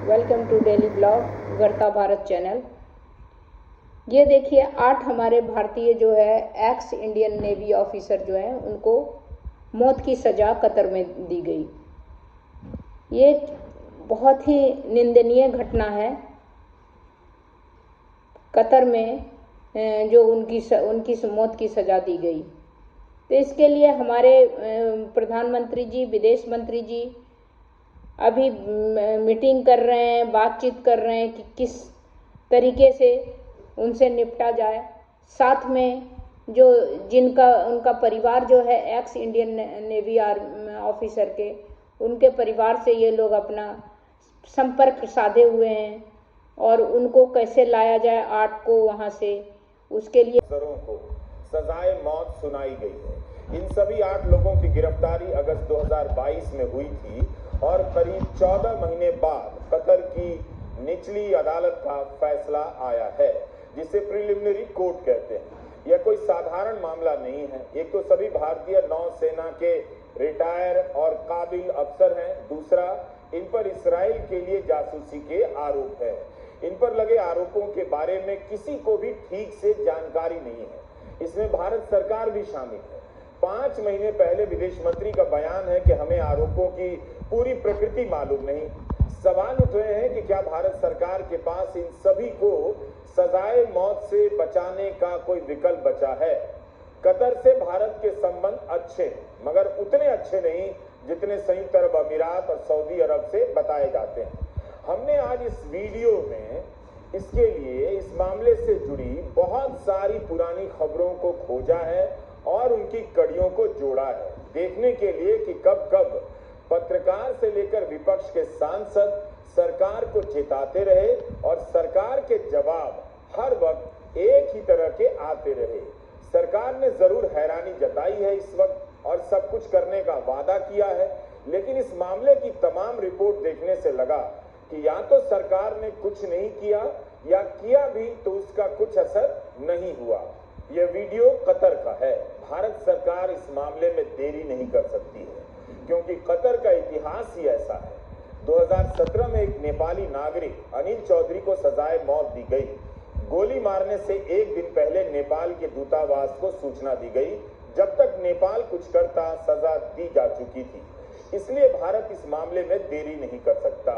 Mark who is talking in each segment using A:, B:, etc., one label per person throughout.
A: Welcome to daily blog वार्ता Bharat channel. ये देखिए 8 हमारे भारतीय जो है एक्स इंडियन नेवी ऑफिसर जो हैं उनको मौत की सज़ा कतर में दी गई। ये बहुत ही निंदनीय घटना है। कतर में जो उनकी मौत की सज़ा दी गई, तो इसके लिए हमारे प्रधानमंत्री जी, विदेश मंत्री जी अभी मीटिंग कर रहे हैं, बातचीत कर रहे हैं कि किस तरीके से उनसे निपटा जाए। साथ में जो उनका परिवार जो है एक्स इंडियन नेवी ऑफिसर के, उनके परिवार से ये लोग अपना संपर्क साधे हुए हैं और उनको कैसे लाया जाए 8 को वहाँ से, उसके लिए
B: को सजाए मौत सुनाई गई है। इन सभी 8 लोगों की गिरफ्तारी अगस्त 2022 में हुई थी और करीब 14 महीने बाद कतर की निचली अदालत का फैसला आया है, जिसे प्रिलिमिनरी कोर्ट कहते हैं। यह कोई साधारण मामला नहीं है। एक तो सभी भारतीय नौसेना के रिटायर और काबिल अफसर हैं, दूसरा इन पर इसराइल के लिए जासूसी के आरोप है। इन पर लगे आरोपों के बारे में किसी को भी ठीक से जानकारी नहीं है। इसमें भारत सरकार भी शामिल है। 5 महीने पहले विदेश मंत्री का बयान है कि हमें आरोपों की पूरी प्रकृति मालूम नहीं। सवाल उठ रहे हैं कि क्या भारत सरकार के पास इन सभी को सजाए मौत से बचाने का कोई विकल्प बचा है। कतर से भारत के संबंध अच्छे हैं, मगर उतने अच्छे नहीं जितने संयुक्त अरब अमीरात और सऊदी अरब से बताए जाते हैं। हमने आज इस वीडियो में इसके लिए इस मामले से जुड़ी बहुत सारी पुरानी खबरों को खोजा है और उनकी कड़ियों को जोड़ा है, देखने के लिए कि कब कब पत्रकार से लेकर विपक्ष के सांसद सरकार को चेताते रहे और सरकार के जवाब हर वक्त एक ही तरह के आते रहे। सरकार ने जरूर हैरानी जताई है इस वक्त और सब कुछ करने का वादा किया है, लेकिन इस मामले की तमाम रिपोर्ट देखने से लगा कि या तो सरकार ने कुछ नहीं किया या किया भी तो उसका कुछ असर नहीं हुआ। यह वीडियो कतर का है। भारत सरकार इस मामले में देरी नहीं कर सकती है, क्योंकि कतर का इतिहास ही ऐसा है। 2017 में एक नेपाली नागरिक अनिल चौधरी को सजाए मौत दी गई। गोली मारने से एक दिन पहले नेपाल के दूतावास को सूचना दी गई। जब तक नेपाल कुछ करता, सजा दी जा चुकी थी। इसलिए भारत इस मामले में देरी नहीं कर सकता।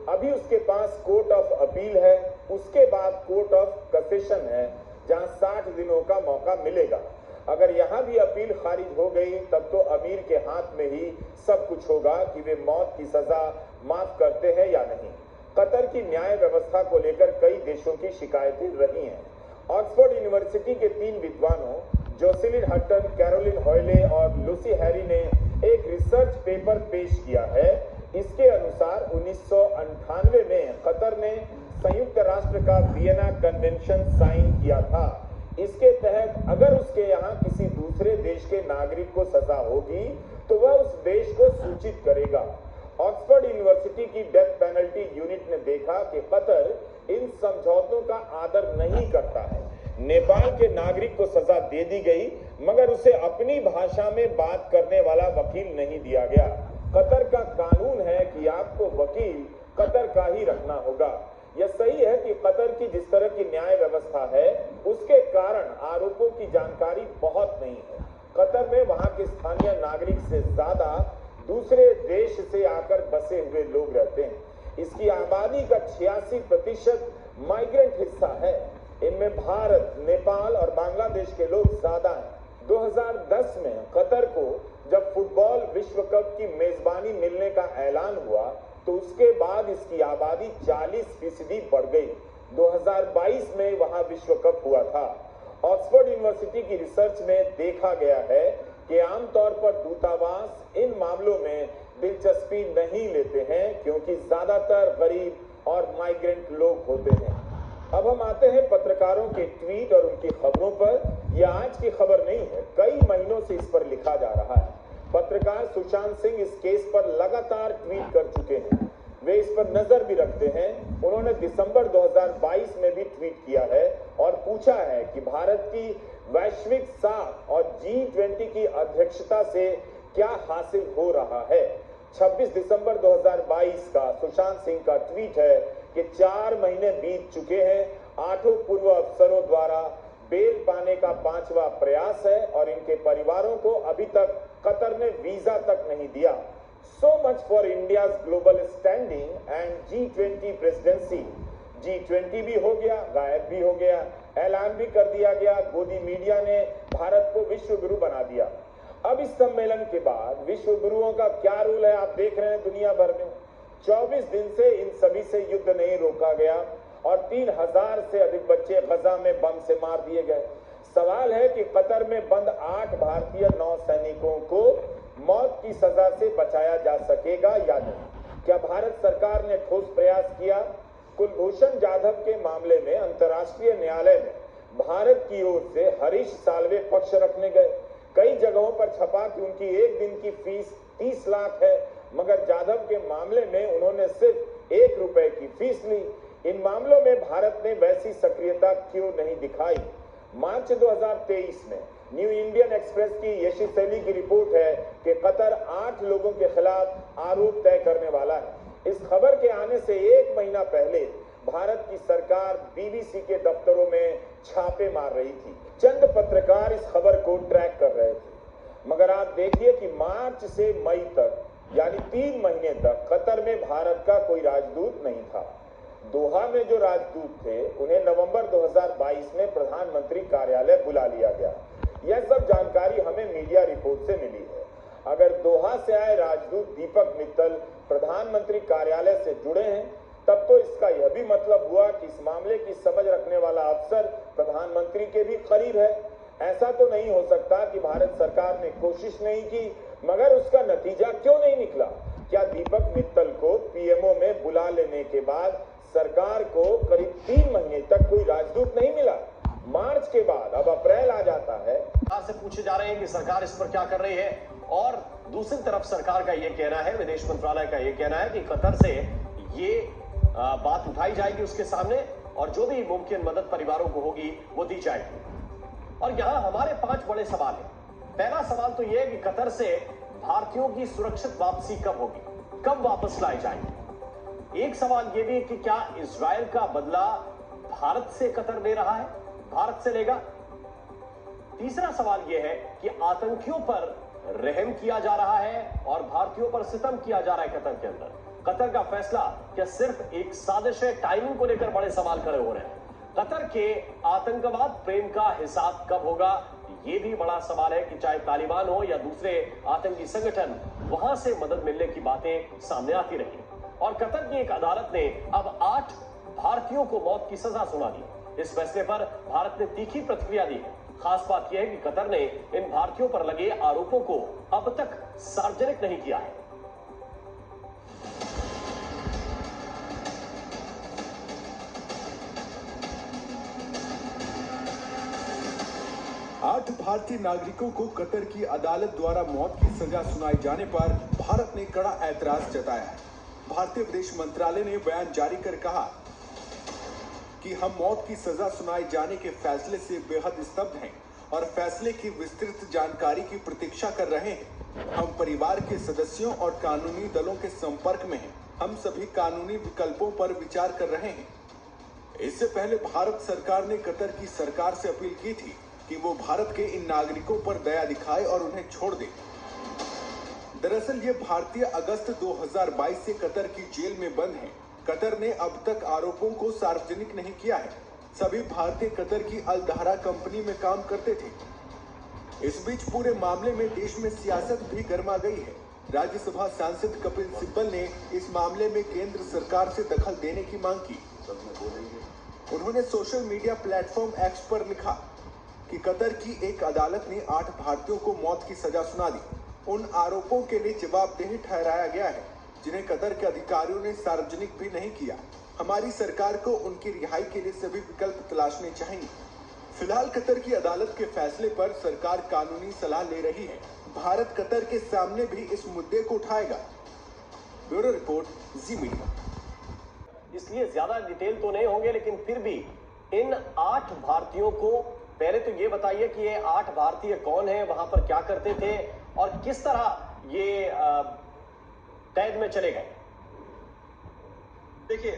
B: अभी उसके पास कोर्ट ऑफ अपील है, उसके बाद कोर्ट ऑफ कैसेशन है, जहां 60 दिनों का मौका मिलेगा। अगर यहां भी अपील खारिज हो गई तब तो अमीर के हाथ में ही सब कुछ होगा कि वे मौत की सजा माफ करते हैं या नहीं। कतर की न्याय व्यवस्था को लेकर कई देशों की शिकायतें रही हैं। ऑक्सफोर्ड यूनिवर्सिटी के 3 विद्वानों जोसेलिन हटन, कैरोलिन हॉयले और लूसी हैरी ने एक रिसर्च पेपर पेश किया है। इसके अनुसार 1998 में कतर ने संयुक्त राष्ट्र का वियना कन्वेंशन साइन किया था। इसके तहत अगर उसके यहाँ किसी दूसरे देश के नागरिक को सजा होगी तो वह उस देश को सूचित करेगा। ऑक्सफोर्ड यूनिवर्सिटी की डेथ पेनल्टी यूनिट ने देखा कि कतर इन समझौतों का आदर नहीं करता है। नेपाल के नागरिक को सजा दे दी गई, मगर उसे अपनी भाषा में बात करने वाला वकील नहीं दिया गया। कतर का कानून है कि आपको वकील कतर का ही रखना होगा। यह सही है कि कतर की जिस तरह की न्याय व्यवस्था है उसके कारण आरोपों की जानकारी बहुत नहीं है। कतर में वहां के स्थानीय नागरिक से ज्यादा दूसरे देश से आकर बसे हुए लोग रहते हैं। इसकी आबादी का 86% माइग्रेंट हिस्सा है। इनमें भारत, नेपाल और बांग्लादेश के लोग ज्यादा हैं। 2010 में कतर को जब फुटबॉल विश्व कप की मेजबानी मिलने का ऐलान हुआ तो उसके बाद इसकी आबादी 40% बढ़ गई। 2022 में वहां विश्व कप हुआ था। ऑक्सफोर्ड यूनिवर्सिटी की रिसर्च में देखा गया है कि आमतौर पर दूतावास इन मामलों में दिलचस्पी नहीं लेते हैं, क्योंकि ज्यादातर गरीब और माइग्रेंट लोग होते हैं। अब हम आते हैं पत्रकारों के ट्वीट और उनकी खबरों पर। यह आज की खबर नहीं है, कई महीनों से इस पर लिखा जा रहा है। पत्रकार सुशांत सिंह इस केस पर लगातार ट्वीट कर चुके हैं। वे इस पर नजर भी रखते हैं। उन्होंने दिसंबर 2022 में भी ट्वीट किया है और पूछा है कि भारत की वैश्विक साख और G20 की अध्यक्षता से क्या हासिल हो रहा है। 26 दिसंबर 2022 का सुशांत सिंह का ट्वीट है कि 4 महीने बीत चुके हैं, 8 पूर्व अफसरों द्वारा बेल पाने का 5वां प्रयास है और इनके परिवारों को अभी तक कतर ने वीजा तक नहीं दिया। So much for India's global standing and G20 presidency। G20 भी हो गया, गायब भी हो गया, ऐलान भी कर दिया गया, गोदी मीडिया ने भारत को विश्व गुरु बना दिया। अब इस सम्मेलन के बाद विश्व गुरुओं का क्या रोल है आप देख रहे हैं दुनिया भर में। 24 दिन से इन सभी से युद्ध नहीं रोका गया और 3000 से अधिक बच्चे गजा में बम से मार दिए गए। सवाल है कि कतर में बंद 8 भारतीय नौसैनिकों को मौत की सजा से बचाया जा सकेगा या नहीं। क्या भारत सरकार ने ठोस प्रयास किया? कुलभूषण जाधव के मामले में अंतर्राष्ट्रीय न्यायालय में भारत की ओर से हरीश साल्वे पक्ष रखने गए। कई जगहों पर छपा कि उनकी एक दिन की फीस 30 लाख है, मगर जाधव के मामले में उन्होंने सिर्फ 1 रुपए की फीस ली। इन मामलों में भारत ने वैसी सक्रियता क्यों नहीं दिखाई? मार्च 2023 में न्यू इंडियन एक्सप्रेस की यशी सैली की रिपोर्ट है कि कतर 8 लोगों के खिलाफ आरोप तय करने वाला है। इस खबर के आने से 1 महीना पहले भारत की सरकार बीबीसी के दफ्तरों में छापे मार रही थी। चंद पत्रकार इस खबर को ट्रैक कर रहे थे, मगर आप देखिए कि मार्च से मई तक यानी 3 महीने तक कतर में भारत का कोई राजदूत नहीं था। दोहा में जो राजदूत थे उन्हें नवंबर 2022 में प्रधानमंत्री कार्यालय बुला लिया गया। यह सब जानकारी हमें मीडिया रिपोर्ट से मिली है। अगर दोहा से आए राजदूत दीपक मित्तल प्रधानमंत्री कार्यालय से जुड़े हैं, तब तो इसका यह भी मतलब हुआ कि इस मामले की समझ रखने वाला अफसर प्रधानमंत्री के भी करीब है। ऐसा तो नहीं हो सकता कि भारत सरकार ने कोशिश नहीं की मगर उसका नतीजा क्यों नहीं निकला? क्या दीपक मित्तल को पीएमओ में बुला लेने के बाद सरकार को करीब 3 महीने तक कोई राजदूत नहीं मिला? मार्च के बाद अब अप्रैल आ जाता है।
C: से पूछे जा रहे हैं कि सरकार इस पर क्या कर रही है, और दूसरी तरफ सरकार का यह कहना है, विदेश मंत्रालय का यह कहना है कि कतर से ये बात उठाई जाएगी उसके सामने और जो भी मुमकिन मदद परिवारों को होगी वो दी जाएगी। और यहां हमारे 5 बड़े सवाल हैं। पहला सवाल तो यह है कि कतर से भारतीयों की सुरक्षित वापसी कब होगी, कब वापस लाए जाएंगे। एक सवाल यह भी है कि क्या इजराइल का बदला भारत से कतर ले रहा है, भारत से लेगा। तीसरा सवाल यह है कि आतंकियों पर रहम किया जा रहा है और भारतीयों पर सितम किया जा रहा है कतर के अंदर। कतर का फैसला क्या सिर्फ एक साजिश है? टाइमिंग को लेकर बड़े सवाल खड़े हो रहे हैं। कतर के आतंकवाद प्रेम का हिसाब कब होगा, यह भी बड़ा सवाल है कि चाहे तालिबान हो या दूसरे आतंकी संगठन, वहां से मदद मिलने की बातें सामने आती रही। और कतर की एक अदालत ने अब 8 भारतीयों को मौत की सजा सुना दी। इस फैसले पर भारत ने तीखी प्रतिक्रिया दी है। खास बात यह है कि कतर ने इन भारतीयों पर लगे आरोपों को अब तक सार्वजनिक नहीं किया है।
D: 8 भारतीय नागरिकों को कतर की अदालत द्वारा मौत की सजा सुनाए जाने पर भारत ने कड़ा ऐतराज जताया है। भारतीय विदेश मंत्रालय ने बयान जारी कर कहा कि हम मौत की सजा सुनाए जाने के फैसले से बेहद स्तब्ध हैं और फैसले की विस्तृत जानकारी की प्रतीक्षा कर रहे हैं। हम परिवार के सदस्यों और कानूनी दलों के संपर्क में हैं। हम सभी कानूनी विकल्पों पर विचार कर रहे हैं। इससे पहले भारत सरकार ने कतर की सरकार से अपील की थी कि वो भारत के इन नागरिकों पर दया दिखाए और उन्हें छोड़ दे। दरअसल ये भारतीय अगस्त 2022 से कतर की जेल में बंद हैं। कतर ने अब तक आरोपों को सार्वजनिक नहीं किया है। सभी भारतीय कतर की अल दहरा कंपनी में काम करते थे। इस बीच पूरे मामले में देश में सियासत भी गर्मा गई है। राज्यसभा सांसद कपिल सिब्बल ने इस मामले में केंद्र सरकार से दखल देने की मांग की। उन्होंने सोशल मीडिया प्लेटफॉर्म एक्स पर लिखा कि कतर की एक अदालत ने 8 भारतीयों को मौत की सजा सुना दी। उन आरोपों के लिए जवाबदेह ठहराया गया है जिन्हें कतर के अधिकारियों ने सार्वजनिक भी नहीं किया। हमारी सरकार को उनकी रिहाई के लिए सभी विकल्प तलाशने चाहिए। फिलहाल कतर की अदालत के फैसले पर सरकार कानूनी सलाह ले रही है। भारत कतर के सामने भी इस मुद्दे को उठाएगा। ब्यूरो रिपोर्ट, जी मीडिया।
C: इसलिए ज्यादा डिटेल तो नहीं होंगे, लेकिन फिर भी इन 8 भारतीयों को पहले तो ये बताइए कि ये 8 भारतीय कौन हैं, वहां पर क्या करते थे और किस तरह ये कैद में चले गए।
E: देखिए,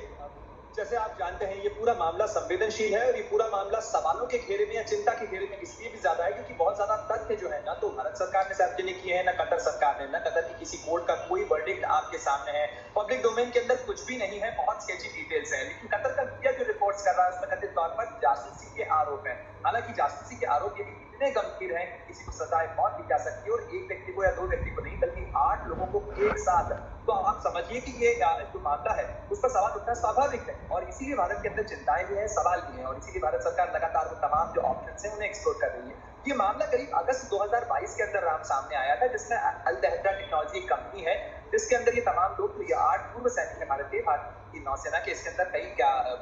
E: जैसे आप जानते हैं ये पूरा मामला संवेदनशील है और ये पूरा मामला सवालों के घेरे में या चिंता के घेरे में इसलिए भी ज्यादा है क्योंकि बहुत ज्यादा तथ्य जो है ना तो भारत सरकार ने सार्वजनिक किए हैं, ना कतर सरकार ने, ना कतर की किसी कोर्ट का कोई वर्डिक्ट आपके सामने है। पब्लिक डोमेन के अंदर कुछ भी नहीं है, बहुत स्केची डिटेल्स है। लेकिन कतर का मीडिया जो रिपोर्ट्स कर रहा है उसमें कथित तौर पर जासूसी के आरोप है। हालांकि जासूसी के आरोप ये भी इतने गंभीर हैं कि किसी को सजाए मौत दी जा सकती है और एक व्यक्ति को या दो व्यक्ति को नहीं बल्कि 8 लोगों को एक साथ। तो आप समझिए कि ये जो मामला है उस पर सवाल उठना स्वाभाविक है और इसीलिए भारत के अंदर चिंताएं भी हैं, सवाल भी हैं और इसीलिए भारत सरकार लगातार वो तमाम जो ऑप्शंस हैं उन्हें एक्सप्लोर कर रही है। ये मामला करीब अगस्त 2022 के अंदर राम सामने आया था जिसमें अल दहरा टेक्नोलॉजी कंपनी है जिसके अंदर ये तमाम लोग, ये 8 पूर्व सैनिक है भारतीय नौसेना के। इसके अंदर कई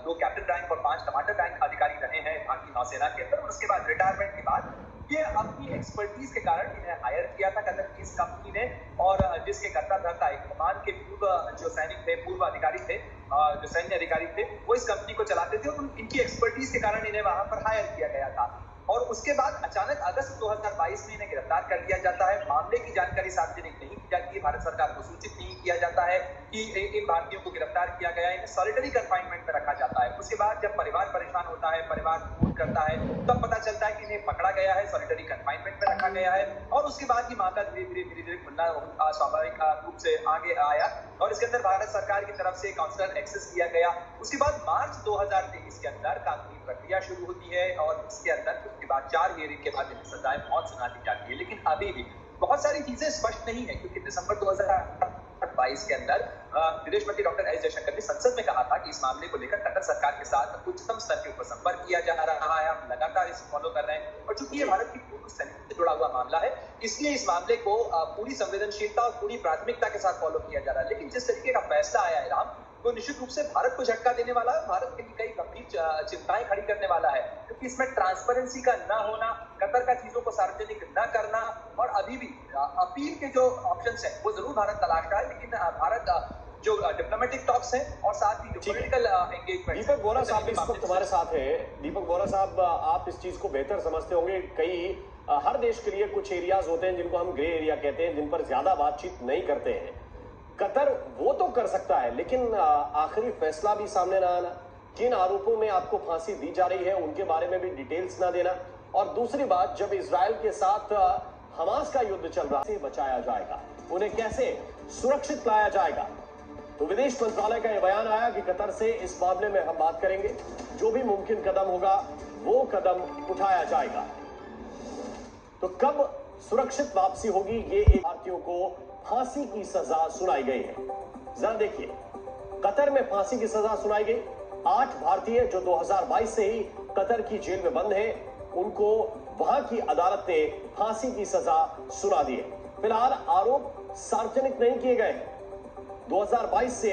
E: 2 कैप्टन रैंक और 5 कमांडर रैंक अधिकारी रहे हैं भारतीय नौसेना के अंदर और उसके बाद रिटायरमेंट के बाद ये अपनी एक्सपर्टीज के कारण इन्हें हायर किया था कतर की इस कंपनी ने और जिसके कर्ता धर्ता एक कमान के पूर्व जो सैनिक थे, पूर्व अधिकारी थे, जो सैन्य अधिकारी थे, वो इस कंपनी को चलाते थे और इनकी एक्सपर्टीज के कारण इन्हें वहां पर हायर किया गया था। और उसके बाद अचानक अगस्त 2022 में इन्हें गिरफ्तार कर लिया जाता है। मामले की जानकारी सार्वजनिक नहीं की जाती है, भारत सरकार को सूचित नहीं किया जाता है कि इन भारतीयों को गिरफ्तार किया गया है, इन्हें सॉलिटरी कंफाइनमेंट में रखा जाता है। उसके बाद जब परिवार परेशान होता है, परिवार फोन करता है, तब पता चलता है कि इन्हें पकड़ा गया है, सॉलिटरी कंफाइनमेंट में रखा गया है और उसके बाद ये मामला धीरे धीरे खुलना स्वाभाविक रूप से आगे आया और इसके अंदर भारत सरकार की तरफ से काउंसलर एक्सेस किया गया। उसके बाद मार्च 2023 के अंदर कानूनी प्रक्रिया शुरू होती है और इसके अंदर उसके बाद 4 हियरिंग के बाद इन्हें सजाए मौत सुना दी जाती है। लेकिन अभी भी बहुत सारी चीजें स्पष्ट नहीं है क्योंकि दिसंबर 2022 के अंदर विदेश मंत्री डॉक्टर एस जयशंकर ने संसद में कहा था कि इस मामले को लेकर कतर सरकार के साथ उच्चतम स्तर के ऊपर संपर्क किया जा रहा है, हम लगातार इसे फॉलो कर रहे हैं और चूंकि ये भारत की पूर्व सैनिक से जुड़ा हुआ मामला है इसलिए इस मामले को पूरी संवेदनशीलता और पूरी प्राथमिकता के साथ फॉलो किया जा रहा है। लेकिन जिस तरीके का फैसला आया है राम, तो निश्चित रूप से भारत को झटका देने वाला है, भारत के लिए कई गंभीर चिंताएं खड़ी करने वाला है क्योंकि इसमें ट्रांसपेरेंसी का ना होना, कतर का चीजों को सार्वजनिक न करना और अभी भी अपील के जो ऑप्शंस हैं वो जरूर भारत तलाश रहा है लेकिन भारत जो डिप्लोमेटिक टॉक्स हैं और साथ ही जो पॉलिटिकल एंगेजमेंट।
C: दीपक बोरा साहब इस वक्त तुम्हारे साथ है। दीपक बोरा साहब, आप इस चीज को बेहतर समझते होंगे। हर देश के लिए कुछ एरियाज होते हैं जिनको हम ग्रे एरिया कहते हैं, जिन पर ज्यादा बातचीत नहीं करते हैं। कतर वो तो कर सकता है लेकिन आखिरी फैसला भी सामने ना आना, किन आरोपों में आपको फांसी दी जा रही है उनके बारे में भी डिटेल्स ना देना और दूसरी बात, जब इजराइल के साथ हमास का युद्ध चल रहा है, बचाया जाएगा, उन्हें कैसे सुरक्षित लाया जाएगा। तो विदेश मंत्रालय का यह बयान आया कि कतर से इस मामले में हम बात करेंगे, जो भी मुमकिन कदम होगा वो कदम उठाया जाएगा। तो कब सुरक्षित वापसी होगी, ये एक भारतीयों को फांसी की सजा सुनाई गई है। जरा देखिए, कतर में फांसी की सजा सुनाई गई। 8 भारतीय जो 2022 से ही कतर की जेल में बंद हैं, उनको वहां की अदालत ने फांसी की सजा सुना दी है। फिलहाल आरोप सार्वजनिक नहीं किए गए। 2022 से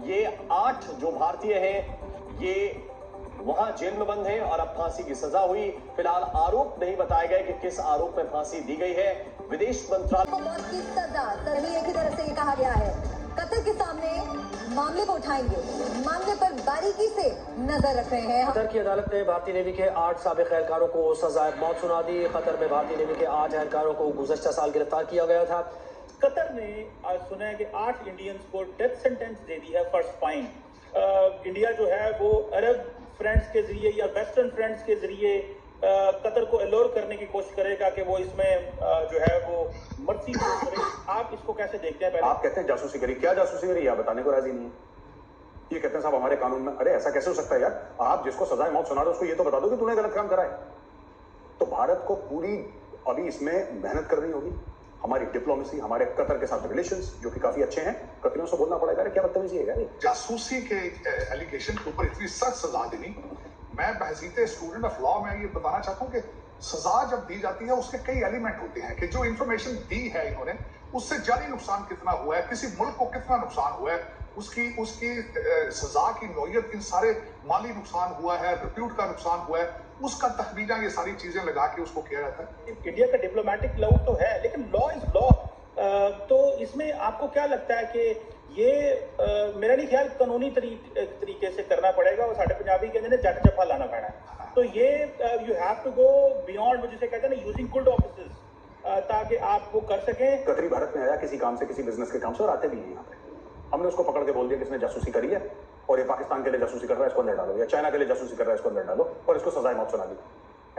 C: ये 8 जो भारतीय हैं ये वहां जेल में बंद हैं और अब फांसी की सजा हुई। फिलहाल आरोप नहीं बताए गए कि किस आरोप में फांसी दी गई है। विदेश मंत्रालय
F: को मौत की सजा सभी एक ही तरफ से ये कहा गया है, कतर के सामने मामले को उठाएंगे, मामले पर बारीकी से नजर रख रहे हैं।
G: कतर की अदालत ने भारतीय नेवी के 8 साबिक एहलकारों को सजाए मौत सुना दी। कतर में भारतीय नेवी के 8 एहलकारों को गुज़श्ता साल गिरफ्तार किया गया था।
H: कतर ने आज सुना है कि 8 इंडियंस को डेथ सेंटेंस दे दी है फर्स्ट फाइन। इंडिया जो है वो अरब फ्रेंड्स के जरिए या वेस्टर्न फ्रेंड्स के जरिए कतर को एलोर करने की कोशिश करेगा कि वो इसमें जो है वो मर्सी करे। आप इसको कैसे देखते हैं? पहले
I: आप कहते हैं जासूसी करी, क्या जासूसी करी? आप बताने को राजी नहीं है। ये कहते हैं साहब हमारे कानून में, अरे ऐसा कैसे हो सकता है यार? आप जिसको सजाए मौत सुना रहे हो उसको ये तो बता दो कि तूने गलत काम करा है। तो भारत को पूरी अभी इसमें मेहनत करनी होगी। हमारी डिप्लोमेसी, हमारे कतर के साथ रिलेशंस जो कि काफी अच्छे हैं, कतरियों से बोलना पड़ेगा। क्या बदतमीजी है?
J: जासूसी के एलिगेशन के ऊपर इतनी सख्त सजा देनी, मैं बहसीते स्टूडेंट ऑफ लॉ में ये बताना चाहता हूँ कि सजा जब दी जाती है उसके कई एलिमेंट होते हैं कि जो इंफॉर्मेशन दी है इन्होंने उससे जानी नुकसान कितना हुआ है, किसी मुल्क को कितना नुकसान हुआ है, उसकी सजा की नौयत, इन सारे माली नुकसान हुआ है, रिप्यूट का नुकसान हुआ है, उसका तखमीना, ये सारी चीजें लगा के उसको किया जाता है।
H: इंडिया का डिप्लोमेटिक लॉ तो है लेकिन लॉ इज लॉ। तो इसमें आपको क्या लगता है कि ये मेरा नहीं ख्याल कानूनी तरीके से करना पड़ेगा और साढ़े पंजाबी के अंदर जट जफा लाना पैना है। तो ये you have to go beyond, जिसे कहते हैं ना, यूजिंग गुड ऑफिसेस, ताकि आप वो कर सकें।
I: कतरी भारत में आया किसी काम से, किसी बिजनेस के काम से, और आते भी हैं यहाँ पे। हमने उसको पकड़ के बोल दिया कि इसने जासूसी करी है और ये पाकिस्तान के लिए जासूसी कर रहा है, इसको अंदर डालो, या चाइना के लिए जासूसी कर रहा है, इसको अंदर डालो और इसको सजाए मौत सुना दी।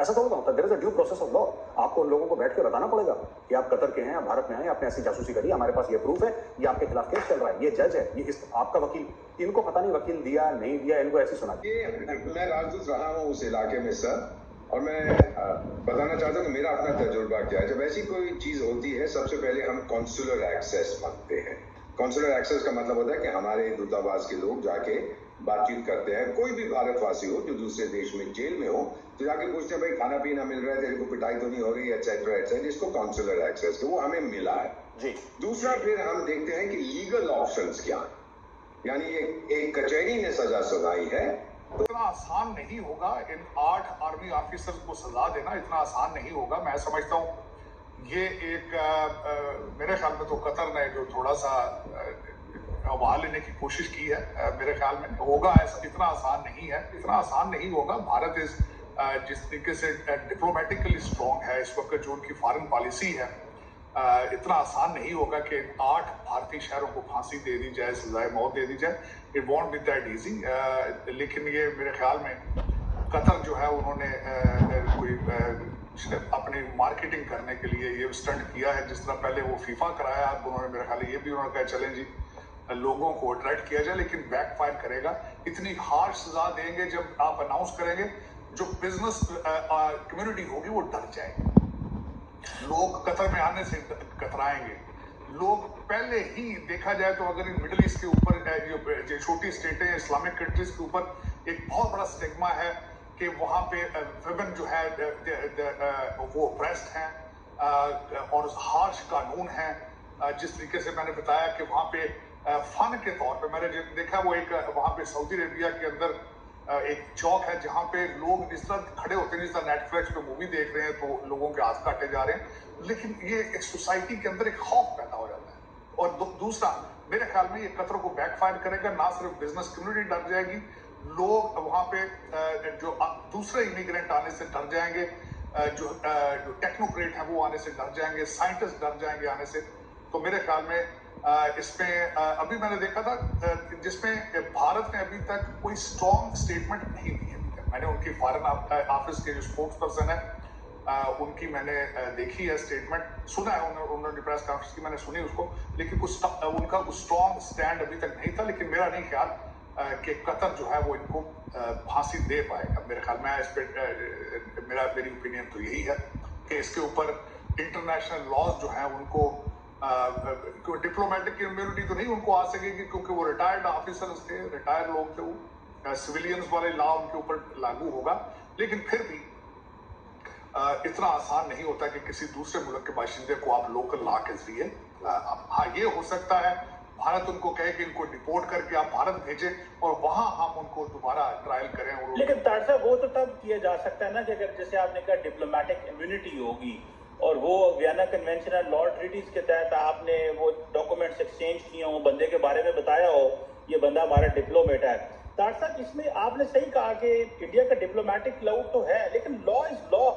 I: ऐसा थोड़ा होता है। There is a due process of law. आपको उन लोगों को बैठ के बताना पड़ेगा कि आप कतर के हैं या भारत में हैं, आपने ऐसी जासूसी करी, हमारे पास ये प्रूफ है, ये आपके खिलाफ केस चल रहा है, ये जज है, ये आपका वकील, इनको पता नहीं वकील दिया नहीं दिया, इनको ऐसी सुना दी।
K: मैं राजदूत रहा हूँ उस इलाके में सर, और मैं बताना चाहता हूँ कि मेरा अपना तजुर्बा क्या है। जब ऐसी कोई चीज होती है, सबसे पहले हम कॉन्सुलर एक्सेस मांगते हैं। कॉन्सुलर एक्सेस का मतलब होता है कि हमारे दूतावास के लोग जाके बातचीत करते हैं। कोई भी भारतवासी हो जो दूसरे देश में जेल में हो, तो जाके पूछते हैं भाई खाना पीना मिल रहा है, तेरे को पिटाई तो नहीं हो रही, एटसेट्रा एटसेट्रा। इसको कॉन्सुलर एक्सेस, वो हमें मिला है
C: जी।
K: दूसरा, फिर हम देखते हैं कि लीगल ऑप्शंस क्या है, यानी एक कचहरी ने सजा सुनाई है।
J: इतना आसान नहीं होगा इन 8 आर्मी ऑफिसर्स को सजा देना, इतना आसान नहीं होगा। मैं समझता हूँ ये एक मेरे ख्याल में तो कतर ने जो थोड़ा सा हवा लेने की कोशिश की है, मेरे ख्याल में होगा ऐसा, इतना आसान नहीं है, इतना आसान नहीं होगा। भारत जिस तरीके से डिप्लोमेटिकली स्ट्रॉन्ग है इस वक्त, जो उनकी फॉरेन पॉलिसी है, इतना आसान नहीं होगा कि 8 भारतीय शहरों को फांसी दे दी जाए, सजाए मौत दे दी जाए। It won't be that easy. लेकिन ये मेरे ख्याल में कतर जो है उन्होंने कोई अपनी मार्केटिंग करने के लिए ये स्टंट किया है। जिस तरह पहले वो फीफा कराया, उन्होंने मेरे ख्याल ये भी उन्होंने कहा चलें जी लोगों को अट्रैक्ट किया जाए, लेकिन बैकफायर करेगा। इतनी हार्श सजा देंगे जब आप अनाउंस करेंगे, जो बिजनेस कम्युनिटी होगी वो डर जाएगी, लोग कतर में आने से कतराएंगे। लोग पहले ही देखा जाए तो अगर इन मिडिल ईस्ट के ऊपर जो छोटी स्टेटें इस्लामिक कंट्रीज के ऊपर एक बहुत बड़ा स्टिग्मा है कि वहाँ पे विमेन जो है वो ऑप्रेस्ड हैं और हार्श कानून है। जिस तरीके से मैंने बताया कि वहाँ पे फन के तौर पे मैंने देखा, वो एक वहाँ पे सऊदी अरेबिया के अंदर एक चौक है जहाँ पे लोग इस तरह खड़े होते हैं जिस तरह नेटफ्लिक्स पे मूवी देख रहे हैं, तो लोगों के हाथ काटे जा रहे हैं। लेकिन ये एक सोसाइटी के अंदर एक खौफ पैदा हो जाता है। और दूसरा मेरे ख्याल में ये कतर को बैकफायर करेगा। ना सिर्फ बिजनेस कम्युनिटी डर जाएगी, लोग वहाँ पे जो दूसरे इमिग्रेंट आने से डर जाएंगे, जो टेक्नोक्रेट है वो आने से डर जाएंगे, साइंटिस्ट डर जाएंगे आने से। तो मेरे ख्याल में इसमें अभी मैंने देखा था जिसमें भारत ने अभी तक कोई स्ट्रॉन्ग स्टेटमेंट नहीं दी है। मैंने उनकी फॉरेन ऑफिस के जो स्पोक्स पर्सन है उनकी मैंने देखी है स्टेटमेंट, सुना है उन्होंने प्रेस कॉन्फ्रेंस की, मैंने सुनी उसको, लेकिन उनका कुछ स्ट्रॉन्ग स्टैंड अभी तक नहीं था। लेकिन मेरा नहीं ख्याल कि कतर जो है वो इनको फांसी दे पाएगा। मेरे ख्याल में इस पे मेरी ओपिनियन तो यही है कि इसके ऊपर इंटरनेशनल लॉज जो है उनको डिप्लोमेटिक कम्युनिटी तो नहीं उनको आ सकेगी, क्योंकि वो रिटायर्ड ऑफिसर्स थे, रिटायर्ड लोग थे, वो सिविलियंस वाले लॉ उनके ऊपर लागू होगा। लेकिन फिर भी इतना आसान नहीं होता कि किसी दूसरे मुल्क के बाशिंदे को आप लोकल लॉ के जरिए, हाँ ये हो सकता है भारत उनको कहे कि इनको डिपोर्ट करके आप भारत भेजें और वहां हम उनको दोबारा ट्रायल करें।
H: लेकिन तारसा वो तो तब किया जा सकता है ना कि अगर जैसे आपने कहा डिप्लोमेटिक इम्यूनिटी होगी और वो वियना कन्वेंशन और लॉ ट्रीटीज के तहत आपने वो डॉक्यूमेंट्स एक्सचेंज किए हो, बंदे के बारे में बताया हो ये बंदा हमारा डिप्लोमेट है। तारसा इसमें आपने सही कहा कि इंडिया का डिप्लोमेटिक क्लाउड तो है, लेकिन लॉ इज लॉ।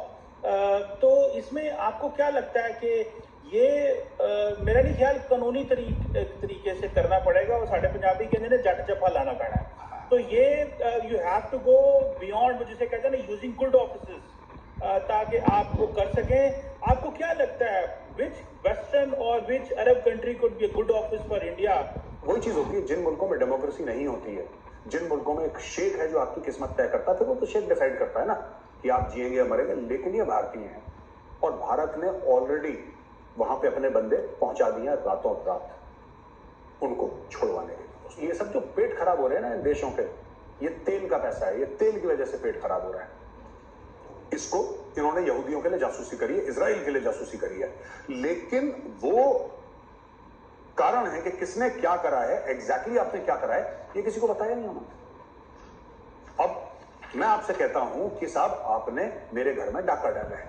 H: तो इसमें आपको क्या लगता है कि ये मेरा नहीं ख्याल कानूनी तरीके से करना पड़ेगा और साढ़े पंजाबी कहते हैं जट जफा लाना पड़ना है। तो ये you have to go beyond, जिसे कहते हैं ना यूजिंग गुड ऑफिसेस, ताकि आप वो कर सकें। आपको क्या लगता है विच वेस्टर्न और which Arab country could be a good office for India?
I: वही चीज होती है जिन मुल्कों में डेमोक्रेसी नहीं होती है, जिन मुल्कों में एक शेख है जो आपकी किस्मत तय करता है, फिर वो तो शेख डिसाइड करता है ना कि आप जिएंगे या मरेंगे। लेकिन ये भारतीय हैं और भारत ने ऑलरेडी वहां पे अपने बंदे पहुंचा दिए रातों रात उनको छोड़वाने के लिए। ये सब जो पेट खराब हो रहे हैं ना इन देशों के, ये तेल का पैसा है, ये तेल की वजह से पेट खराब हो रहा है। इसको इन्होंने यहूदियों के लिए जासूसी करी है, इजराइल के लिए जासूसी करी है, लेकिन वो कारण है कि किसने क्या करा है, एग्जैक्टली आपने क्या करा है, ये किसी को बताया नहीं उन्होंने। अब मैं आपसे कहता हूं कि साहब आपने मेरे घर में डाका डाला है,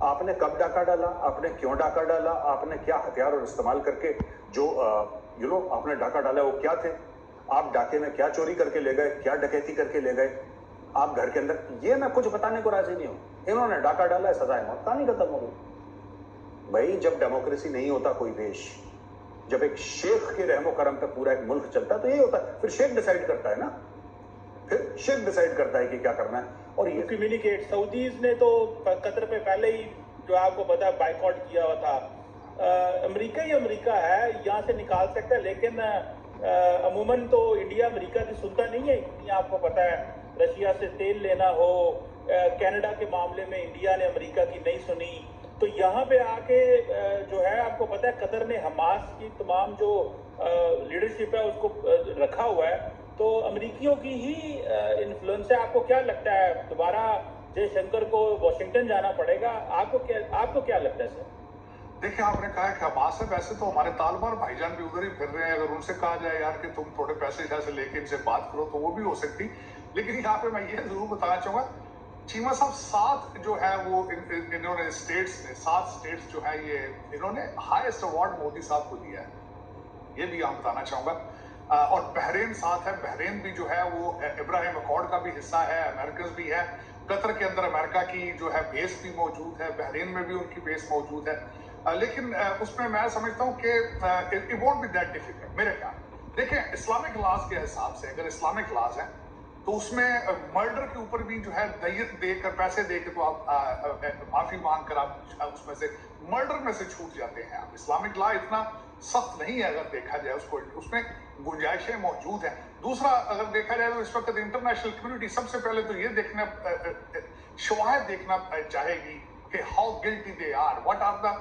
I: आपने कब डाका डाला, आपने क्यों डाका डाला, आपने क्या हथियार और इस्तेमाल करके जो आपने डाका डाला वो क्या थे, आप डाके में क्या चोरी करके ले गए, क्या डकैती करके ले गए आप घर के अंदर, ये मैं कुछ बताने को राजी नहीं हूं। इन्होंने डाका डाला है, सजाए मौत, कहानी खत्म हो गई। भाई जब डेमोक्रेसी नहीं होता कोई देश, जब एक शेख के रहमो करम पे पूरा एक मुल्क चलता है तो यही होता है, फिर शेख डिसाइड करता है ना, फिर शेख डिसाइड करता है कि क्या करना है। और ये
H: कम्युनिकेट सऊदीज ने तो कतर पे पहले ही जो आपको पता है बाइकआउट किया हुआ था। अमेरिका ही अमेरिका है, यहाँ से निकाल सकता है, लेकिन अमूमन तो इंडिया अमेरिका की सुनता नहीं है इतनी, आपको पता है। रशिया से तेल लेना हो, कनाडा के मामले में इंडिया ने अमेरिका की नहीं सुनी, तो यहाँ पे आके जो है आपको पता है कतर ने हमास की तमाम जो लीडरशिप है उसको रखा हुआ है, तो अमेरिकियों की ही इन्फ्लुएंस है। आपको क्या लगता है दोबारा जयशंकर को वॉशिंगटन जाना पड़ेगा? आपको क्या लगता है सर?
J: देखिए, आपने कहा कि हमास है, वैसे तो हमारे तालिबान भाईजान भी उधर ही फिर रहे हैं। अगर उनसे कहा जाए यार कि तुम थोड़े पैसे जैसे लेके इनसे बात करो तो वो भी हो सकती। लेकिन यहाँ पे मैं ये जरूर बताना चाहूंगा, चीमा साहब 7 जो है वो इन्होंने स्टेट्स 7 स्टेट्स जो है ये इन्होंने हाईएस्ट अवार्ड मोदी साहब को दिया है, ये भी यहाँ बताना चाहूंगा। और बहरीन साथ है, बहरीन भी जो है वो इब्राहिम अकॉर्ड का भी हिस्सा है, अमेरिकन भी है। कतर के अंदर अमेरिका की जो है बेस भी मौजूद है, बहरीन में भी उनकी बेस मौजूद है। लेकिन उसमें मैं समझता हूँ कि it won't be that difficult मेरे ख्याल। देखिए, इस्लामिक लॉज के हिसाब से अगर इस्लामिक लॉज है तो उसमें मर्डर के ऊपर भी जो है दय्यत देकर, पैसे देकर तो आप माफी मांग कर आप उसमें से मर्डर में से छूट जाते हैं। आप इस्लामिक लॉ इतना सख्त नहीं है अगर देखा जाए, उसको उसमें गुंजाइशें मौजूद हैं। दूसरा, अगर देखा जाए तो इस वक्त इंटरनेशनल कम्युनिटी सबसे पहले तो ये देखना शवाहिद देखना चाहेगी कि how guilty they are, what are the